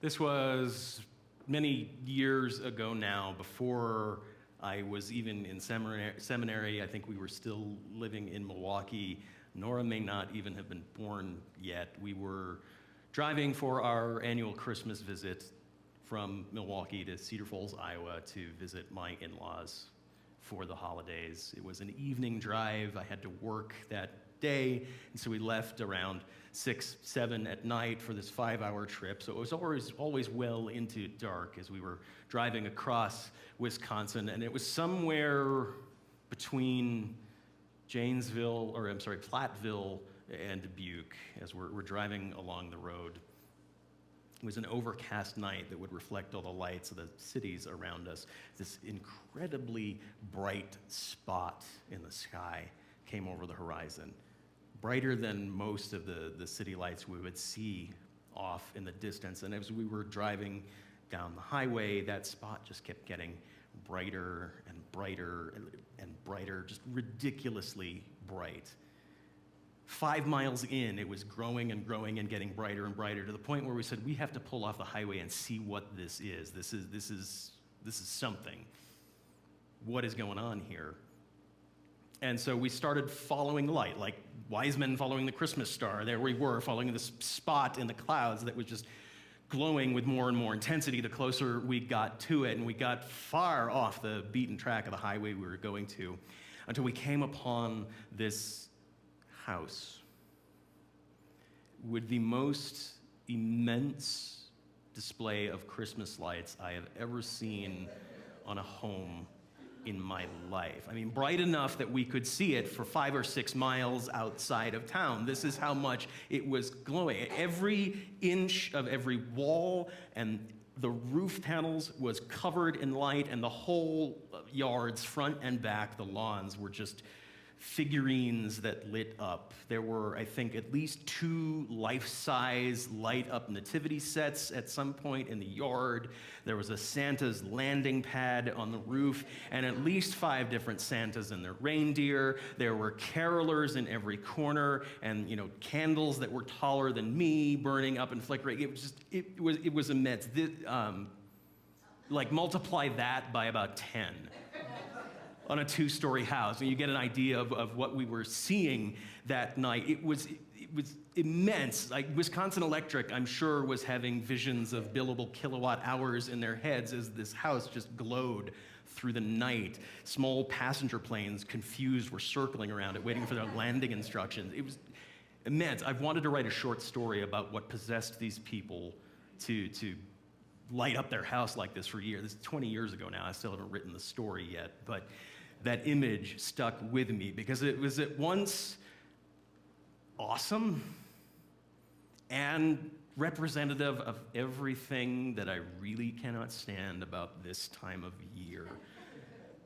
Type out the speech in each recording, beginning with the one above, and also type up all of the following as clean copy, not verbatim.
This was many years ago now, before I was even in seminary. I think we were still living in Milwaukee. Nora may not even have been born yet. We were driving for our annual Christmas visit from Milwaukee to Cedar Falls, Iowa, to visit my in-laws for the holidays. It was an evening drive. I had to work that day, and so we left around 6, 7 at night for this 5-hour trip. So it was always well into dark as we were driving across Wisconsin, and it was somewhere between Platteville and Dubuque as we're driving along the road. It was an overcast night that would reflect all the lights of the cities around us. This incredibly bright spot in the sky came over the horizon, brighter than most of the city lights we would see off in the distance. And as we were driving down the highway, that spot just kept getting brighter and brighter and brighter, just ridiculously bright. 5 miles in, it was growing and growing and getting brighter and brighter, to the point where we said, we have to pull off the highway and see what this is. This is something. What is going on here? And so we started following the light, like wise men following the Christmas star. There we were, following this spot in the clouds that was just glowing with more and more intensity the closer we got to it. And we got far off the beaten track of the highway we were going to, until we came upon this house with the most immense display of Christmas lights I have ever seen on a home in my life. I mean, bright enough that we could see it for 5 or 6 miles outside of town. This is how much it was glowing. Every inch of every wall and the roof panels was covered in light, and the whole yards, front and back, the lawns were just figurines that lit up. There were, I think, at least 2 life-size light-up nativity sets at some point in the yard. There was a Santa's landing pad on the roof, and at least 5 different Santas and their reindeer. There were carolers in every corner, and candles that were taller than me burning up and flickering. It was immense. Multiply that by about 10. On a 2-story house, and you get an idea of what we were seeing that night. It was immense. Like Wisconsin Electric, I'm sure, was having visions of billable kilowatt hours in their heads as this house just glowed through the night. Small passenger planes, confused, were circling around it, waiting for their landing instructions. It was immense. I've wanted to write a short story about what possessed these people to light up their house like this for years. This is 20 years ago now. I still haven't written the story yet, but that image stuck with me because it was at once awesome and representative of everything that I really cannot stand about this time of year,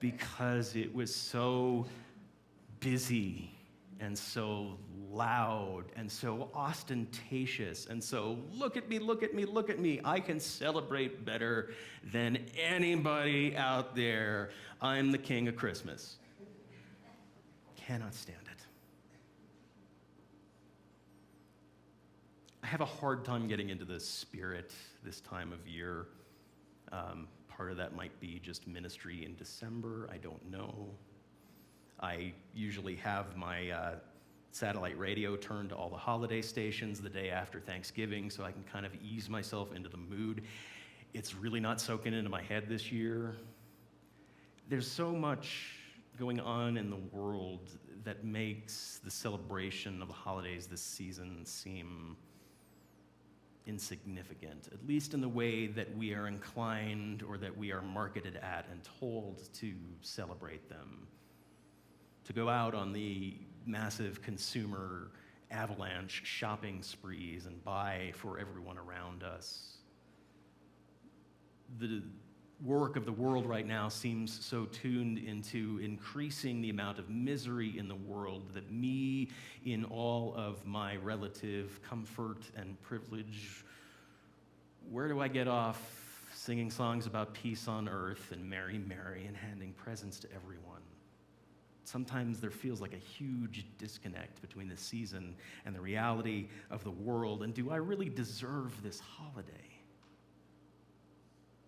because it was so busy and so loud and so ostentatious and so look at me, look at me, look at me. I can celebrate better than anybody out there. I'm the king of Christmas. Cannot stand it. I have a hard time getting into the spirit this time of year. Part of that might be just ministry in December. I don't know. I usually have my satellite radio turned to all the holiday stations the day after Thanksgiving so I can kind of ease myself into the mood. It's really not soaking into my head this year. There's so much going on in the world that makes the celebration of the holidays this season seem insignificant, at least in the way that we are inclined or that we are marketed at and told to celebrate them. To go out on the massive consumer avalanche shopping sprees and buy for everyone around us. The work of the world right now seems so tuned into increasing the amount of misery in the world that me, in all of my relative comfort and privilege, where do I get off singing songs about peace on earth and Mary, Mary, and handing presents to everyone? Sometimes there feels like a huge disconnect between the season and the reality of the world. And do I really deserve this holiday?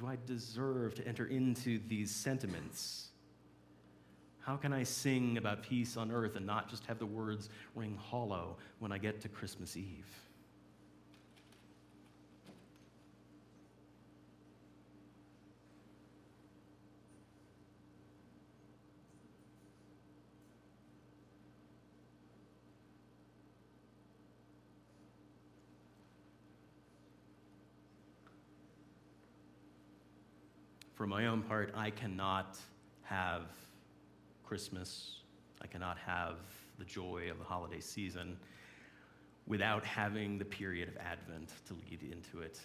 Do I deserve to enter into these sentiments? How can I sing about peace on earth and not just have the words ring hollow when I get to Christmas Eve? For my own part, I cannot have Christmas, I cannot have the joy of the holiday season without having the period of Advent to lead into it.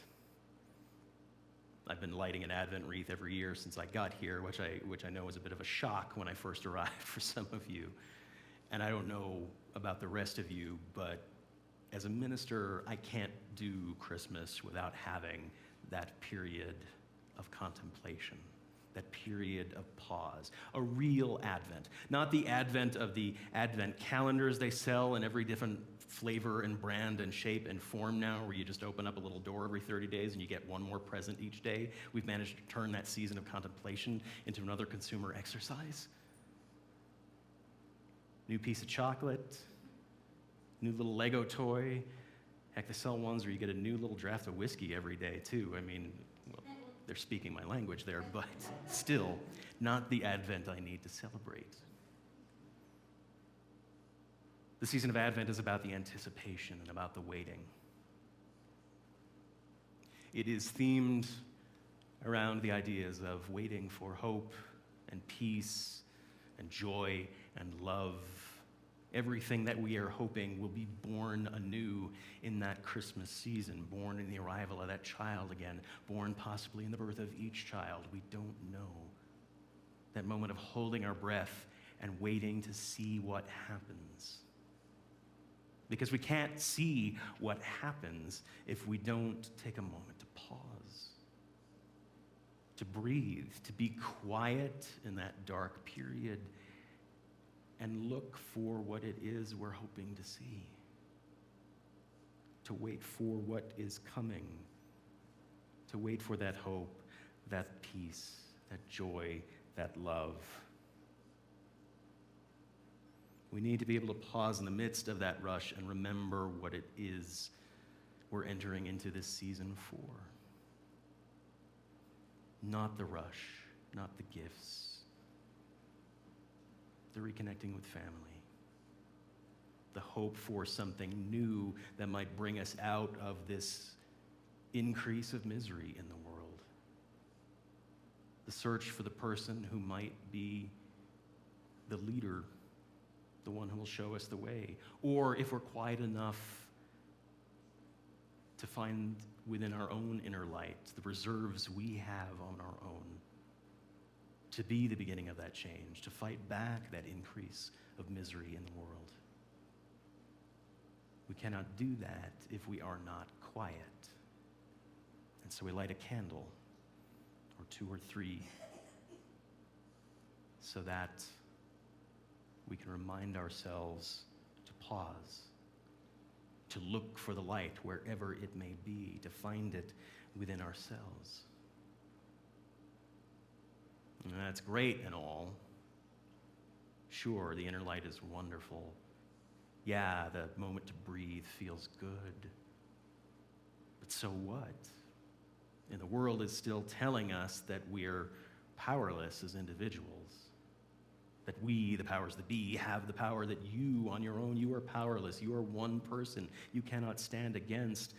I've been lighting an Advent wreath every year since I got here, which I know was a bit of a shock when I first arrived for some of you. And I don't know about the rest of you, but as a minister, I can't do Christmas without having that period of contemplation, that period of pause, a real Advent. Not the advent of the Advent calendars they sell in every different flavor and brand and shape and form now, where you just open up a little door every 30 days and you get one more present each day. We've managed to turn that season of contemplation into another consumer exercise. New piece of chocolate, new little Lego toy. Heck, they sell ones where you get a new little draft of whiskey every day, too. I mean, well, they're speaking my language there, but still, not the Advent I need to celebrate. The season of Advent is about the anticipation and about the waiting. It is themed around the ideas of waiting for hope and peace and joy and love. Everything that we are hoping will be born anew in that Christmas season, born in the arrival of that child again, born possibly in the birth of each child. We don't know. That moment of holding our breath and waiting to see what happens. Because we can't see what happens if we don't take a moment to pause, to breathe, to be quiet in that dark period and look for what it is we're hoping to see, to wait for what is coming, to wait for that hope, that peace, that joy, that love. We need to be able to pause in the midst of that rush and remember what it is we're entering into this season for. Not the rush, not the gifts, the reconnecting with family, the hope for something new that might bring us out of this increase of misery in the world, the search for the person who might be the leader, the one who will show us the way, or if we're quiet enough to find within our own inner light the reserves we have on our own, to be the beginning of that change, to fight back that increase of misery in the world. We cannot do that if we are not quiet. And so we light a candle, or two or three, so that we can remind ourselves to pause, to look for the light wherever it may be, to find it within ourselves. And that's great and all. Sure, the inner light is wonderful. Yeah, the moment to breathe feels good. But so what? And the world is still telling us that we're powerless as individuals. That we, the powers that be, have the power that you, on your own, you are powerless. You are one person. You cannot stand against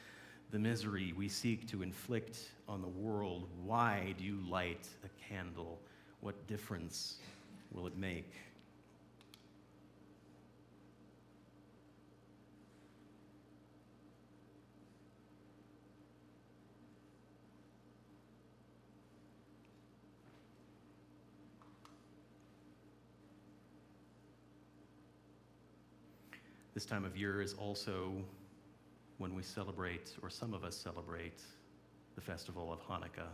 the misery we seek to inflict on the world. Why do you light a candle? What difference will it make? This time of year is also when we celebrate, or some of us celebrate, the festival of Hanukkah,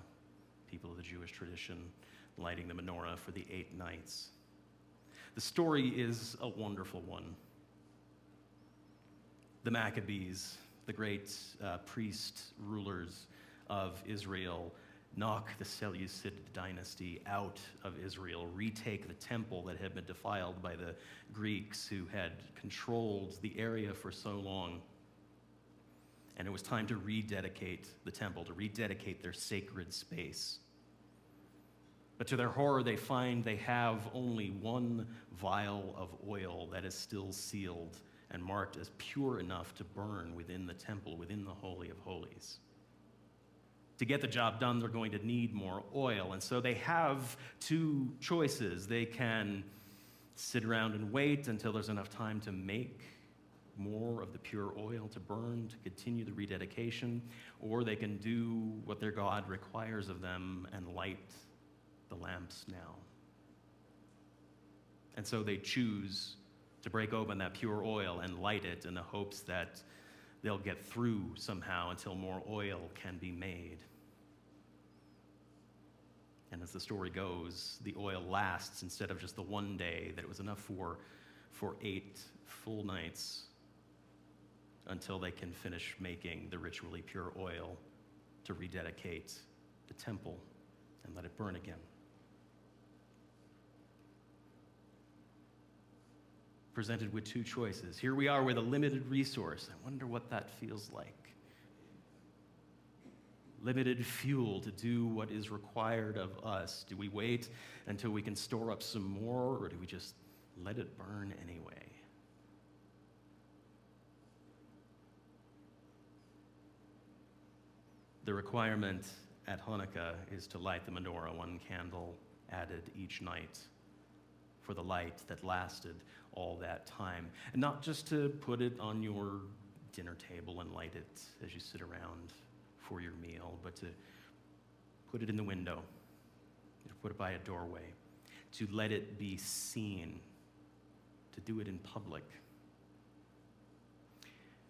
people of the Jewish tradition, lighting the menorah for the 8 nights. The story is a wonderful one. The Maccabees, the great priest rulers of Israel, knock the Seleucid dynasty out of Israel, retake the temple that had been defiled by the Greeks who had controlled the area for so long. And it was time to rededicate the temple, to rededicate their sacred space. But to their horror, they find they have only one vial of oil that is still sealed and marked as pure enough to burn within the temple, within the Holy of Holies. To get the job done, they're going to need more oil. And so they have two choices. They can sit around and wait until there's enough time to make more of the pure oil to burn, to continue the rededication, or they can do what their God requires of them and light the lamps now. And so they choose to break open that pure oil and light it in the hopes that they'll get through somehow until more oil can be made. And as the story goes, the oil lasts instead of just the one day that it was enough for 8 full nights until they can finish making the ritually pure oil to rededicate the temple and let it burn again. Presented with two choices. Here we are with a limited resource. I wonder what that feels like. Limited fuel to do what is required of us. Do we wait until we can store up some more, or do we just let it burn anyway? The requirement at Hanukkah is to light the menorah, one candle added each night for the light that lasted all that time. And not just to put it on your dinner table and light it as you sit around for your meal, but to put it in the window, to put it by a doorway, to let it be seen, to do it in public.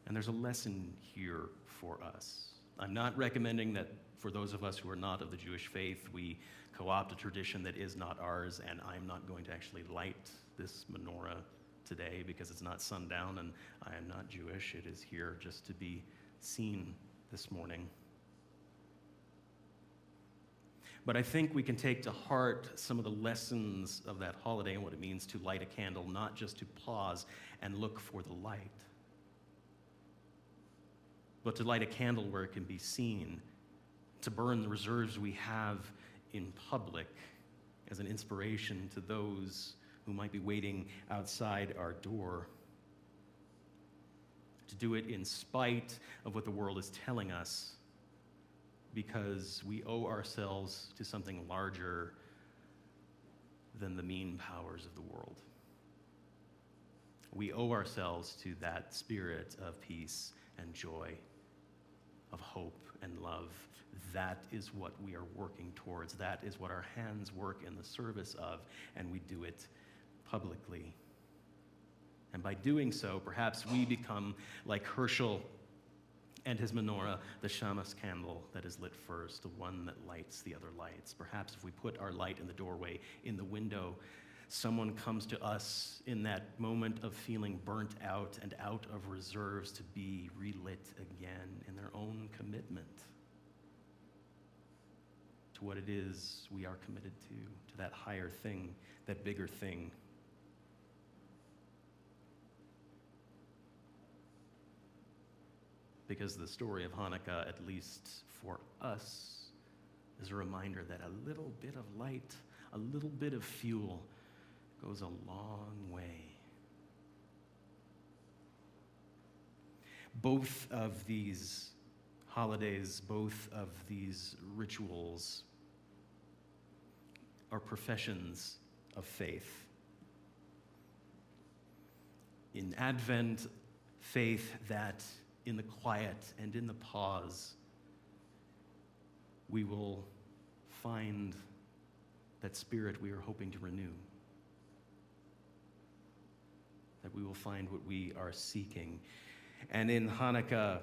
And there's a lesson here for us. I'm not recommending that for those of us who are not of the Jewish faith, we co-opt a tradition that is not ours, and I'm not going to actually light this menorah today because it's not sundown and I am not Jewish. It is here just to be seen this morning. But I think we can take to heart some of the lessons of that holiday and what it means to light a candle, not just to pause and look for the light, but to light a candle where it can be seen, to burn the reserves we have in public as an inspiration to those who might be waiting outside our door, to do it in spite of what the world is telling us, because we owe ourselves to something larger than the mean powers of the world. We owe ourselves to that spirit of peace and joy, of hope and love. That is what we are working towards. That is what our hands work in the service of, and we do it publicly. And by doing so, perhaps we become like Herschel and his menorah, the Shamas candle that is lit first, the one that lights the other lights. Perhaps if we put our light in the doorway, in the window, someone comes to us in that moment of feeling burnt out and out of reserves to be relit again in their own commitment to what it is we are committed to that higher thing, that bigger thing. Because the story of Hanukkah, at least for us, is a reminder that a little bit of light, a little bit of fuel goes a long way. Both of these holidays, both of these rituals are professions of faith. In Advent, faith that in the quiet and in the pause, we will find that spirit we are hoping to renew. That we will find what we are seeking. And in Hanukkah,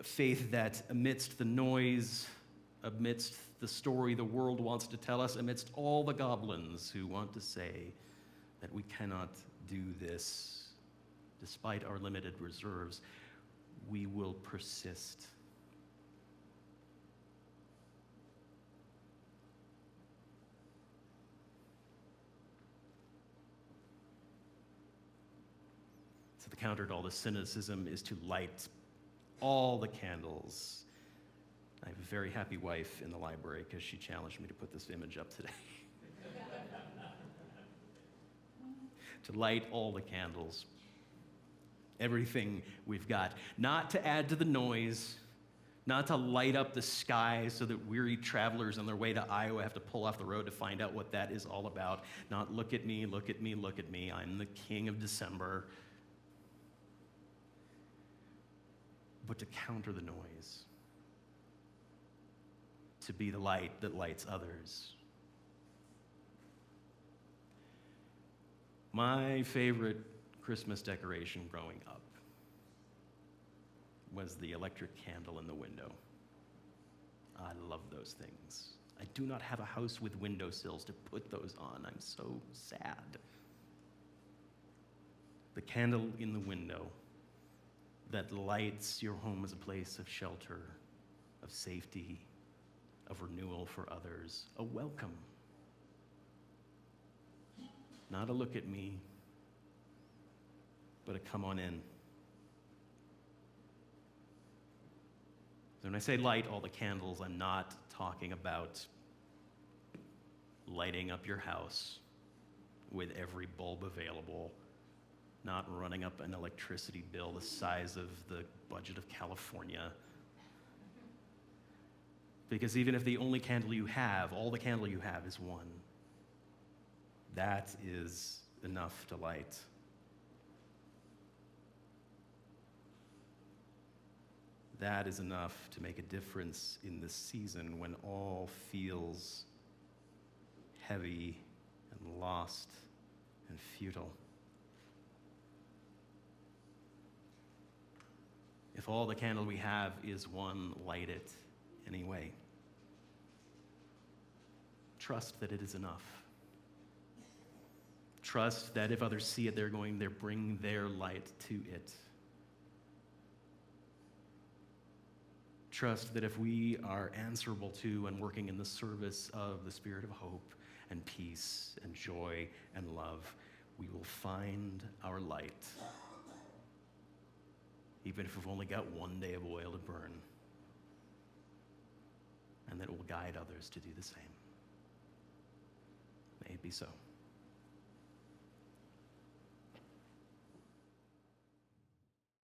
faith that amidst the noise, amidst the story the world wants to tell us, amidst all the goblins who want to say that we cannot do this despite our limited reserves, we will persist. So the counter to all the cynicism is to light all the candles. I have a very happy wife in the library because she challenged me to put this image up today. To light all the candles. Everything we've got. Not to add to the noise, not to light up the sky so that weary travelers on their way to Iowa have to pull off the road to find out what that is all about. Not look at me, look at me, look at me. I'm the king of December. But to counter the noise. To be the light that lights others. My favorite Christmas decoration growing up was the electric candle in the window. I love those things. I do not have a house with windowsills to put those on. I'm so sad. The candle in the window that lights your home as a place of shelter, of safety, of renewal for others, a welcome. Not a look at me, but a come on in. So when I say light all the candles, I'm not talking about lighting up your house with every bulb available, not running up an electricity bill the size of the budget of California. Because even if the only candle you have, all the candle you have is one, that is enough to light. That is enough to make a difference in this season when all feels heavy and lost and futile. If all the candle we have is one, light it anyway. Trust that it is enough. Trust that if others see it, they're going to bring their light to it. Trust that if we are answerable to and working in the service of the spirit of hope and peace and joy and love, we will find our light, even if we've only got one day of oil to burn, and that it will guide others to do the same. May it be so.